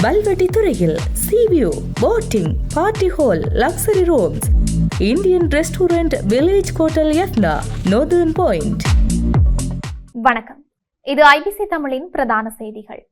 வல்வெட்டி துறையில் sea view, boating, party hall, luxury rooms, Indian restaurant, village hotel Yathna, Northern Point. வணக்கம். இது IBC தமிழின் பிரதான செய்திகள்.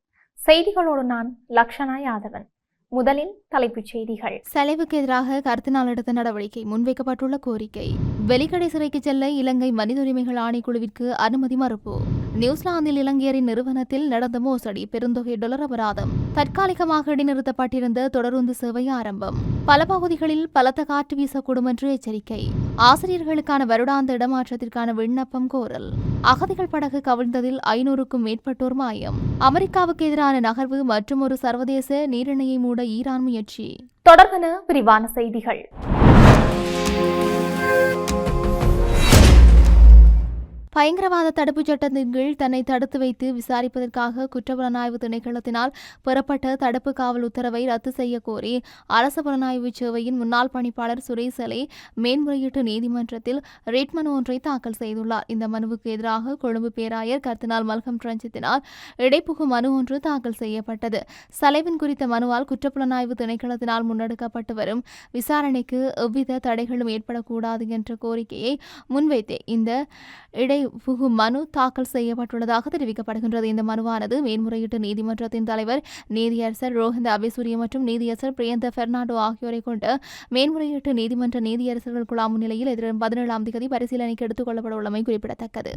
செய்திகளோடு நான் லக்ஷனா யாதவன். முதலில் தலைப்புச் செய்திகள். செலவுக்கு எதிராக கருத்தினால் எடுத்த நடவடிக்கை, முன்வைக்கப்பட்டுள்ள கோரிக்கை. வெளிக்கடை சிறைக்கு செல்ல இலங்கை மனித உரிமைகள் ஆணைக்குழுவிற்கு அனுமதி மறுப்பு. நியூசிலாந்தில் இலங்கையரின் நிறுவனத்தில் நடந்த மோசடி, பெருந்தொகை $, அபராதம். தற்காலிகமாக இடைநிறுத்தப்பட்டிருந்த தொடருந்து சேவை ஆரம்பம். பல பகுதிகளில் பலத்த காற்று வீசக்கூடும் என்று எச்சரிக்கை. ஆசிரியர்களுக்கான வருடாந்த இடமாற்றத்திற்கான விண்ணப்பம் கோரல். அகதிகள் படகு கவிழ்ந்ததில் 500க்கும் மேற்பட்டோர் மாயம். அமெரிக்காவுக்கு எதிரான நகர்வு மற்றும் ஒரு சர்வதேச நீரிணையை மூட ஈரான் முயற்சி. தொடர்பான விரிவான செய்திகள். பயங்கரவாத தடுப்புச் சட்டத்தின் கீழ் தன்னை தடுத்து வைத்து விசாரிப்பதற்காக குற்றப்புலனாய்வு திணைக்களத்தினால் பெறப்பட்ட தடுப்பு காவல் உத்தரவை ரத்து செய்ய கோரி அரசு புலனாய்வு சேவையின் முன்னாள் பணிப்பாளர் சுரேசலை மேன்முறையீட்டு நீதிமன்றத்தில் ரிட் மனு ஒன்றை தாக்கல் செய்துள்ளார். இந்த மனுவுக்கு எதிராக கொழும்பு பேராயர் கர்தினால் மல்கம் ரஞ்சித்தினால் இடைப்புகு மனு ஒன்று தாக்கல் செய்யப்பட்டது. சலைவின் குறித்த மனுவால் குற்றப்புலனாய்வு திணைக்களத்தினால் முன்னெடுக்கப்பட்டு வரும் விசாரணைக்கு எவ்வித தடைகளும் ஏற்படக்கூடாது என்ற கோரிக்கையை முன்வைத்தே இந்த புகு மனு தாக்கல் செய்யப்பட்டுள்ளதாக தெரிவிக்கப்படுகின்றது. இந்த மனுவானது மேன்முறையீட்டு நீதிமன்றத்தின் தலைவர் நீதியரசர் ரோஹிந்த அபிசூரிய மற்றும் நீதியரசர் பிரியந்த பெர்னாண்டோ ஆகியோரை கொண்ட மேன்முறையீட்டு நீதிமன்ற நீதியரசர்கள் குழாம் முன்னிலையில் எதிர்வரும் 17ஆம் தேதி பரிசீலனைக்கு எடுத்துக் கொள்ளப்பட உள்ளமை குறிப்பிடத்தக்கது.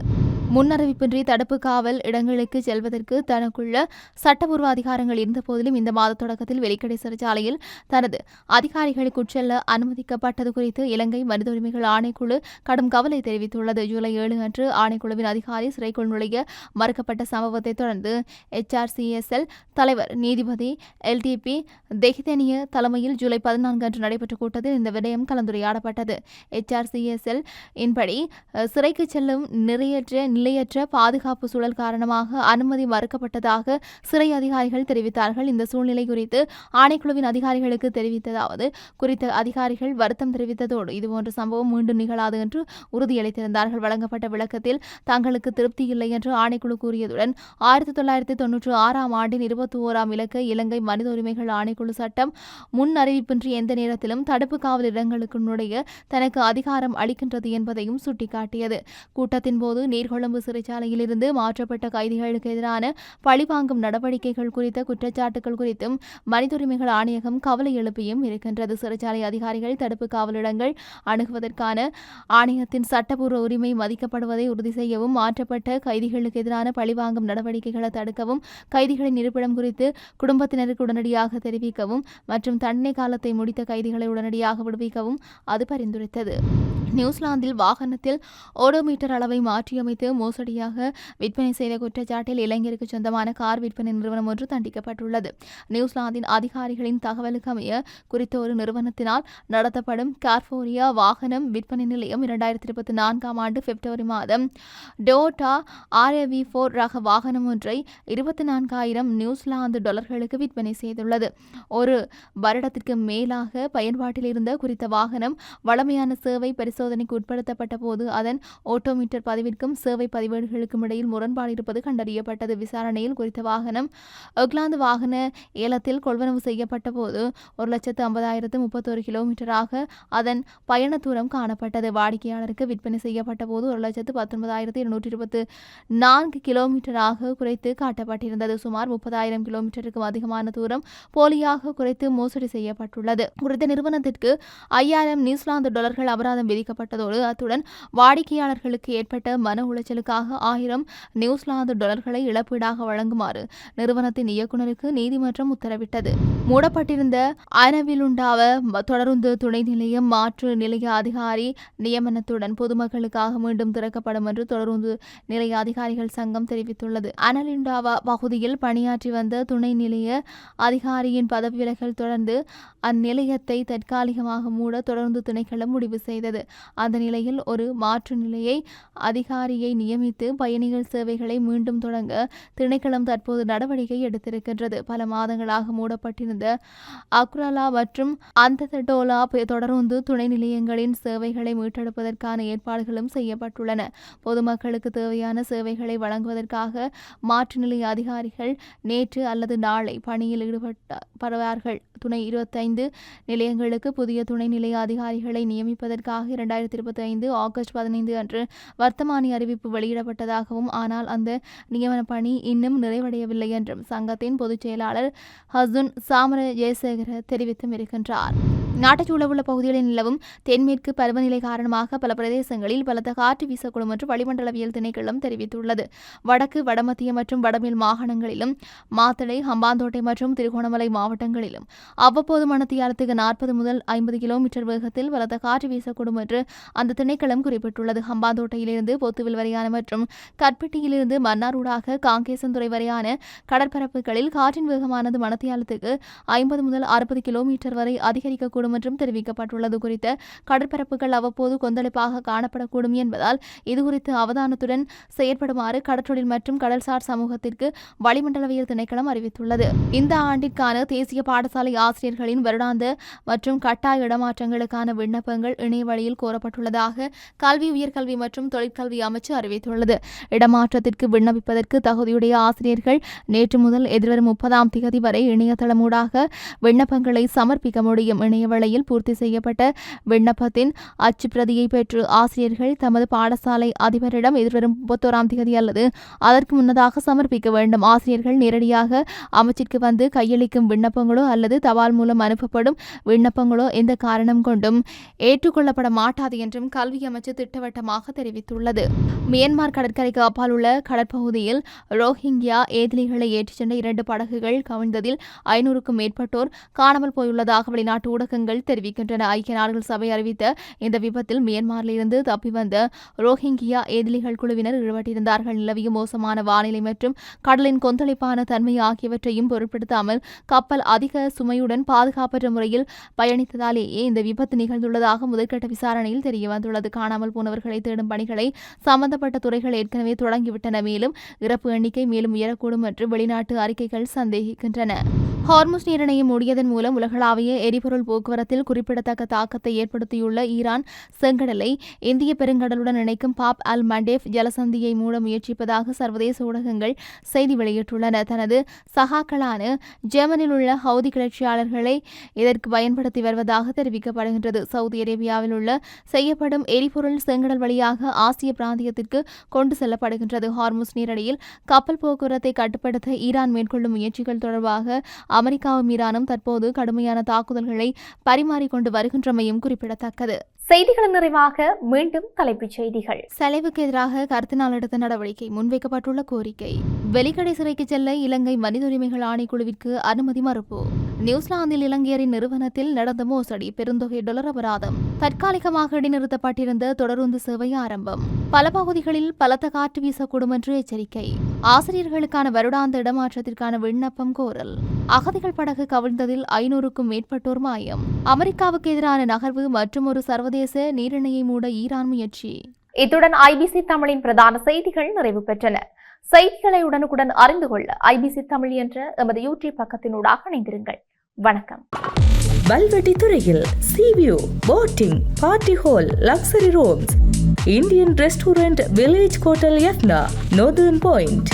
முன்னறிவிப்பின்றி தடுப்பு காவல் இடங்களுக்கு செல்வதற்கு தனக்குள்ள சட்டப்பூர்வ அதிகாரங்கள் இருந்த போதிலும் இந்த மாத தொடக்கத்தில் வெளிக்கடை சிறைச்சாலையில் தனது அதிகாரிகளுக்கு உட்செல்ல அனுமதிக்கப்பட்டது குறித்து இலங்கை மனித உரிமைகள் ஆணைக்குழு கடும் கவலை தெரிவித்துள்ளது. ஜூலை 7 அன்று ஆணைக்குழுவின் அதிகாரி சிறைக்குள் நுழைய மறுக்கப்பட்ட சம்பவத்தை தொடர்ந்து HRCSL தலைவர் நீதிபதி LTP தெஹிதனிய தலைமையில் ஜூலை 14 அன்று நடைபெற்ற கூட்டத்தில் இந்த விடயம் கலந்துரையாடப்பட்டது. HRCSL இன்படி சிறைக்கு செல்லும் நிலையற்ற பாதுகாப்பு சூழல் காரணமாக அனுமதி மறுக்கப்பட்டதாக சிறை அதிகாரிகள் தெரிவித்தார்கள். இந்த சூழ்நிலை குறித்து ஆணைக்குழுவின் அதிகாரிகளுக்கு தெரிவித்ததாவது, குறித்த அதிகாரிகள் வருத்தம் தெரிவித்ததோடு இதுபோன்ற சம்பவம் மீண்டும் நிகழாது என்று உறுதியளித்திருந்தார்கள். வழங்கப்பட்ட விளக்கத்தில் தங்களுக்கு திருப்தி இல்லை என்று ஆணைக்குழு கூறியதுடன் 1996ஆம் ஆண்டின் 21ஆம் இலக்க இலங்கை மனித உரிமைகள் ஆணைக்குழு சட்டம் முன் அறிவிப்பின்றி எந்த நேரத்திலும் தடுப்பு காவல் இடங்களுக்கு நுழைய தனக்கு அதிகாரம் அளிக்கின்றது என்பதையும் சுட்டிக்காட்டியது. கூட்டத்தின் போது நீர்கொழும்பு சிறைச்சாலையில் இருந்து மாற்றப்பட்ட கைதிகளுக்கு எதிரான பழிவாங்கும் நடவடிக்கைகள் குறித்த குற்றச்சாட்டுகள் குறித்தும் மனித உரிமைகள் ஆணையகம் கவலை எழுப்பியும் இருக்கின்றது. சிறைச்சாலை அதிகாரிகள் தடுப்பு காவலிடங்கள் அணுகுவதற்கான ஆணையத்தின் சட்டப்பூர்வ உரிமை மதிக்கப்படுவதை உறுதி செய்யவும், மாற்றப்பட்ட கைதிகளுக்கு எதிரான பழிவாங்கும் நடவடிக்கைகளை தடுக்கவும், கைதிகளின் இருப்பிடம் குறித்து குடும்பத்தினருக்கு உடனடியாக தெரிவிக்கவும் மற்றும் தண்டனை காலத்தை முடித்த கைதிகளை உடனடியாக விடுவிக்கவும் அது பரிந்துரைத்தது. நியூசிலாந்தில் வாகனத்தில் ஓடோமீட்டர் அளவை மாற்றியமைத்து மோசடியாக விற்பனை செய்த குற்றச்சாட்டில் இளைஞருக்கு சொந்தமான கார் விற்பனை நிறுவனம் ஒன்று தண்டிக்கப்பட்டுள்ளது. நியூசிலாந்தின் அதிகாரிகளின் தகவலுக்கு அமைய குறித்த ஒரு நிறுவனத்தினால் நடத்தப்படும் கார்போரியா வாகனம் விற்பனை நிலையம் 2024ஆம் ஆண்டு பிப்ரவரி மாதம் டோயோட்டா RAV4 ரக வாகனம் ஒன்றை 24,000 நியூசிலாந்து டாலர்களுக்கு விற்பனை செய்துள்ளது. ஒரு வருடத்திற்கு மேலாக பயன்பாட்டில் இருந்த குறித்த வாகனம் வழமையான சேவை பரிசோதனைக்கு உட்படுத்தப்பட்ட போது அதன் ஓட்டோமீட்டர் பதிவிற்கும் சேவை பதிவேடுகளுக்கும் இடையில் முரண்பாடு இருப்பது கண்டறியப்பட்டது. விசாரணையில் குறித்த வாகனம் ஒக்லாந்து வாகன ஏலத்தில் கொள்வனவு செய்யப்பட்ட போது 1,50,031 கிலோமீட்டராக அதன் பயண தூரம் காணப்பட்டது. வாடிக்கையாளருக்கு விற்பனை செய்யப்பட்ட போது 1,19,224 கிலோமீட்டராக குறைத்து காட்டப்பட்டிருந்தது. சுமார் 30,000 கிலோமீட்டருக்கும் அதிகமான தூரம் போலியாக குறைத்து மோசடி செய்யப்பட்டுள்ளது. குறித்த நிறுவனத்திற்கு 5,000 நியூசிலாந்து டாலர்கள் அபராதம் விதிக்கப்பட்டதோடு அத்துடன் வாடிக்கையாளர்களுக்கு ஏற்பட்ட மன உளைச்சலுக்காக 1,000 நியூசிலாந்து டாலர்களை இழப்பீடாக வழங்குமாறு நிறுவனத்தின் இயக்குநருக்கு நீதிமன்றம் உத்தரவிட்டது. மூடப்பட்டிருந்த அனவிலுண்டாவ தொடருந்து துணை நிலையம் மாற்று நிலைய அதிகாரி நியமனத்துடன் பொதுமக்களுக்காக மீண்டும் திறக்கப்படும் என்று தொடருந்து நிலைய அதிகாரிகள் சங்கம் தெரிவித்துள்ளது. அனலிண்டாவா பகுதியில் பணியாற்றி வந்த துணை நிலைய அதிகாரியின் பதவி விலகல் தொடர்ந்து அந்நிலையத்தை தற்காலிகமாக மூட தொடர்ந்து திணைக்களம் முடிவு செய்தது. அந்த நிலையில் ஒரு மாற்று நிலையை அதிகாரியை நியமித்து பயணிகள் சேவைகளை மீண்டும் தொடங்க திணைக்களம் தற்போது நடவடிக்கை எடுத்திருக்கின்றது. பல மாதங்களாக மூடப்பட்டிருந்த அக்ரலா மற்றும் அந்தடோலா தொடருந்து துணை நிலையங்களின் சேவைகளை மீட்டெடுப்பதற்கான ஏற்பாடுகளும் செய்யப்பட்டுள்ளன. பொதுமக்களுக்கு தேவையான சேவைகளை வழங்குவதற்காக மாற்று நிலைய அதிகாரிகள் நேற்று அல்லது நாளை பணியில் ஈடுபடுவார்கள். துணை 25 நிலையங்களுக்கு புதிய துணை நிலைய அதிகாரிகளை நியமிப்பதற்காக 2025 ஆகஸ்ட் 15 அன்று வர்த்தமானி அறிவிப்பு வெளியிடப்பட்டதாகவும், ஆனால் அந்த நியமன பணி இன்னும் நிறைவடையவில்லை என்றும் சங்கத்தின் பொதுச் செயலாளர் ஹசுன் சாமர ஜெயசேகர தெரிவித்தும் இருக்கின்றார். நாட்டைச் சூழவுள்ள பகுதிகளில் நிலவும் தென்மேற்கு பருவநிலை காரணமாக பல பிரதேசங்களில் பலத்த காற்று வீசக்கூடும் என்று வளிமண்டலவியல் திணைக்களம் தெரிவித்துள்ளது. வடக்கு, வடமத்திய மற்றும் வடமேல் மாகாணங்களிலும், மாத்தளை, ஹம்பாந்தோட்டை மற்றும் திருகோணமலை மாவட்டங்களிலும் அவ்வப்போது மணித்தியாலத்துக்கு 40 முதல் 50 கிலோமீட்டர் வேகத்தில் பலத்த காற்று வீசக்கூடும் என்று அந்த திணைக்களம் குறிப்பிட்டுள்ளது. ஹம்பாந்தோட்டையிலிருந்து பொத்துவில் வரையான மற்றும் கட்பெட்டியிலிருந்து மன்னாரூடாக காங்கேசன்துறை வரையான கடற்பரப்புகளில் காற்றின் வேகமானது மணித்தியாலத்துக்கு 50 முதல் 60 கிலோமீட்டர் வரை அதிகரிக்கக்கூடும் என்றும் தெரிவிக்கப்பட்டுள்ளது. குறித்த கடற்பரப்புகள் அவ்வப்போது கொந்தளிப்பாக காணப்படக்கூடும் என்பதால் இதுகுறித்து அவதானத்துடன் செயற்படுமாறு கடற்றொழில் மற்றும் கடல்சார் சமூகத்திற்கு வளிமண்டலவியல் திணைக்களம் அறிவித்துள்ளது. இந்த ஆண்டிற்கான தேசிய பாடசாலை ஆசிரியர்களின் வருடாந்த மற்றும் கட்டாய இடமாற்றங்களுக்கான விண்ணப்பங்கள் இணையவழியில் கோரப்பட்டுள்ளதாக கல்வி, உயர்கல்வி மற்றும் தொழிற்கல்வி அமைச்சு அறிவித்துள்ளது. இடமாற்றத்திற்கு விண்ணப்பிப்பதற்கு தகுதியுடைய ஆசிரியர்கள் நேற்று முதல் எதிர்வரும் 30ஆம் தேதி வரை இணையதளமூடாக விண்ணப்பங்களை சமர்ப்பிக்க முடியும். இணையவழியில் பூர்த்தி செய்யப்பட்ட விண்ணப்பத்தின் அச்சு பிரதியை பெற்று ஆசிரியர்கள் தமது பாடசாலை அதிபரிடம் எதிர்வரும் 31ஆம் தேதி அல்லது அதற்கு முன்னதாக சமர்ப்பிக்க வேண்டும். ஆசிரியர்கள் நேரடியாக அமைச்சிற்கு வந்து கையளிக்கும் விண்ணப்பங்களோ அல்லது தபால் மூலம் அனுப்பப்படும் விண்ணப்பங்களோ எந்த காரணம் கொண்டும் ஏற்றுக்கொள்ளப்பட மாட்டாது என்றும் கல்வி அமைச்சு திட்டவட்டமாக தெரிவித்துள்ளது. மியான்மர் கடற்கரைக்கு அப்பால் உள்ள கடற்பகுதியில் ரோஹிங்கியா ஏதிலிகளை ஏற்றிச் சென்ற 2 படகுகள் கவிழ்ந்ததில் 500க்கும் மேற்பட்டோர் காணாமல் போயுள்ளதாக வெளிநாட்டு ஊடகங்கள் தெரிவிக்கின்றன. ஐக்கிய நாடுகள் சபை அறிவித்த இந்த விபத்தில் மியான்மரிலிருந்து தப்பி வந்த ரோஹிங்கியா ஏதிலிகள் குழுவினர் ஈடுபட்டிருந்தார்கள். நிலவிய மோசமான வானிலை மற்றும் கடலின் கொந்தளிப்பான தன்மை ஆகியவற்றையும் பொருட்படுத்தாமல் கப்பல் அதிக சுமையுடன் பாதுகாப்பற்ற முறையில் பயணித்ததாலேயே இந்த விபத்து நிகழ்ந்துள்ளதாக முதற்கட்ட விசாரணையில் தெரியவந்துள்ளது. காணாமல் போனவர்களை தேடும் பணிகளை சம்பந்தப்பட்ட துறைகள் ஏற்கனவே தொடங்கிவிட்டன. மேலும் இறப்பு எண்ணிக்கை மேலும் உயரக்கூடும் என்று வெளிநாட்டு அறிக்கைகள் சந்தேகிக்கின்றன. ஹார்முஸ் நீரிணையை மூடியதன் மூலம் உலகளாவிய எரிபொருள் போக்குவரத்தில் குறிப்பிடத்தக்க தாக்கத்தை ஏற்படுத்தியுள்ள ஈரான் செங்கடலை இந்திய பெருங்கடலுடன் இணைக்கும் பாப் அல் மண்டேப் ஜலசந்தியை மூட முயற்சிப்பதாக சர்வதேச ஊடகங்கள் செய்தி வெளியிட்டுள்ளன. தனது சகாக்களான ஜெர்மனில் உள்ள ஹவுதி கிளர்ச்சியாளர்களை இதற்கு பயன்படுத்தி வருவதாக தெரிவிக்கப்படுகின்றது. சவுதி அரேபியாவில் உள்ள செய்யப்படும் எரிபொருள் செங்கடல் வழியாக ஆசிய பிராந்தியத்திற்கு கொண்டு செல்லப்படுகின்றது. ஹார்முஸ் நீரிணையில் கப்பல் போக்குவரத்தை கட்டுப்படுத்த ஈரான் மேற்கொள்ளும் முயற்சிகள் தொடர்பாக அமெரிக்காவும் ஈரானும் தற்போது கடுமையான தாக்குதல்களை பரிமாறிக்கொண்டு வருகின்றமையும் குறிப்பிடத்தக்கது. செய்திகளின் நிறைவாக மீண்டும் தலைப்புச் செய்திகள். செலவுக்கு எதிராக கருத்தினால் எடுத்த நடவடிக்கை, முன்வைக்கப்பட்டுள்ள கோரிக்கை. வெலிக்கடை சிறைக்கு செல்ல இலங்கை மனித உரிமைகள் ஆணைக்குழுவிற்கு அனுமதி மறுப்பு. நியூசிலாந்தில் இலங்கையரின் நிறுவனத்தில் நடந்த மோசடி, பெருந்தொகை டாலர் அபராதம். தற்காலிகமாக இடைநிறுத்தப்பட்டிருந்த தொடருந்து சேவை ஆரம்பம். பல பகுதிகளில் பலத்த காற்று வீசக்கூடும் என்று எச்சரிக்கை. ஆசிரியர்களுக்கான வருடாந்த இடமாற்றத்திற்கான விண்ணப்பம் கோரல். அகதிகள் படகு கவிழ்ந்ததில் 500க்கும் மேற்பட்டோர் மாயம். அமெரிக்காவுக்கு எதிரான நகர்வு மற்றும் ஒரு சர்வதேச நீரிணையை மூட ஈரான் முயற்சி. இத்துடன் ஐபிசி தமிழின் பிரதான செய்திகள் நிறைவு பெற்றன. செய்திகளை உடனுக்குடன் அறிந்து கொள்ள ஐபிசி தமிழ் என்ற எமது யூடியூப் பக்கத்தினூடாக இணைந்திருங்கள். வணக்கம். வல்வெட்டி துறையில் sea view, boating, party hall, luxury rooms, Indian restaurant, village hotel Yathna, Northern point.